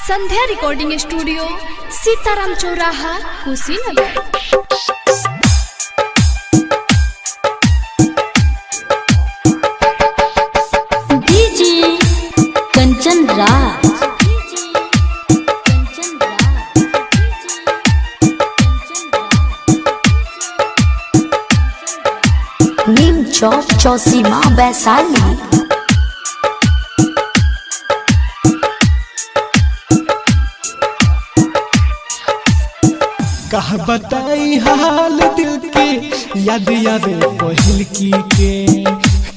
संध्या recording studio Sitaram चौराहा Kushinagar. DJ Kanchan Raj. नीम चौक चौसीमा वैशाली। कहा बताई हाल दिल के याद आवे पहिल की के।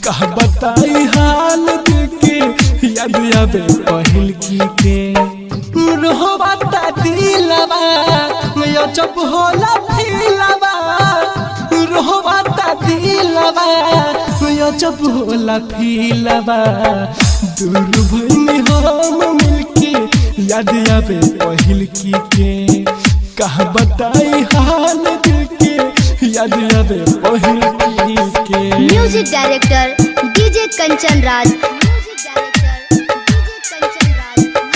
कहा बताई हाल दिल के याद आवे पहिल की के। रोहबाता दिलवा मैं जब होला फिलवा। रोहबाता दिलवा मैं जब होला फिलवा। दूर भइनी हम मिलके याद आवे पहिल की के। कहा बताई हाल दिल के याद आवे पहिल के। Music director DJ Kanchan Raj,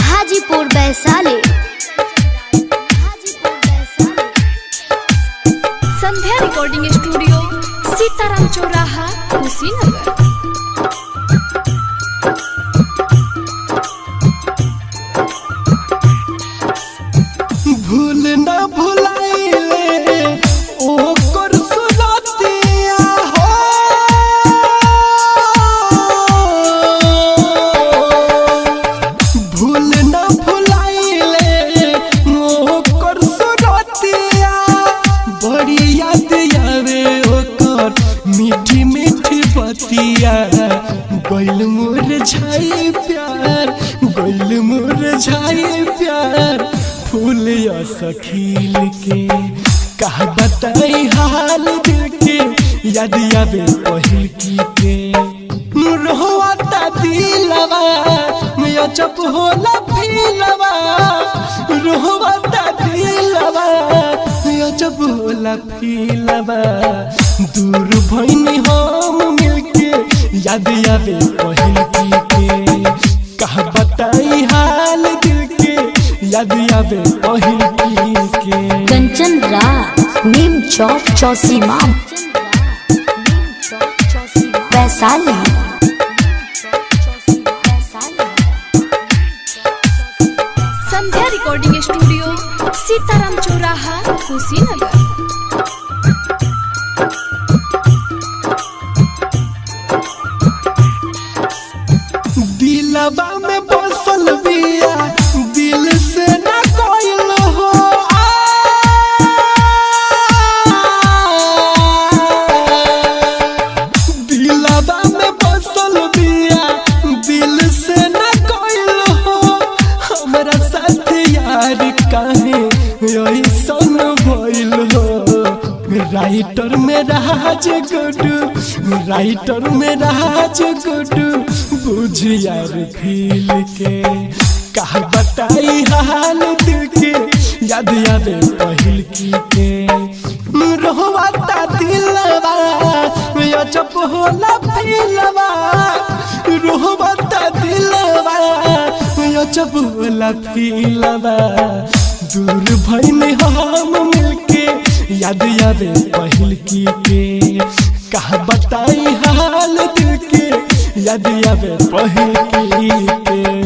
Hajipur Vaishali. संध्या रिकॉर्डिंग स्टूडियो सीताराम चौराहा कुशीनगर। भूल ना भुलाइले ओकर सुरतिया हो। भूल ना भुलाइले ओकर सुरतिया। बड़ी याद आवे ओकर मीठी मीठी बतिया। गइल मुरझाई प्यार, गइल मुरझाई प्यार। फूल या सखील के। कहा बताई हाल दिल के याद आवे पहिल की के। रोहबाता दिलवा मैं जब होला फिलवा। रोहबाता दिलवा मैं जब होला फिलवा। दूर भइनी हम मिलके याद आवे पहिल की के। कहा बताई हाल दिल के याद आवे पहिल के। कंचन राज, नीम चौक चौसीमा वैशाली। संध्या रिकॉर्डिंग स्टूडियो सीताराम चौराहा कुशीनगर। दिलवा में बसल बिया दिल से ना कोइल हो। दिलवा में बसल बिया दिल से ना कोइल हो। हमरा साथ यार काहे ऐसन भइल हो। राइटर में राज गुडू, राइटर में राज गुडू। बुझ यार फील के। कहा बताई हाल दिल के याद आवे पहिल की के। रोहबाता दिलवा मैं जब होला फिलवा। रोहबाता दिलवा मैं जब होला फिलवा। दूर भइनी हम मिलके याद आवे पहिल की के। कहा बताई हाल दिल के याद आवे पहिल की के।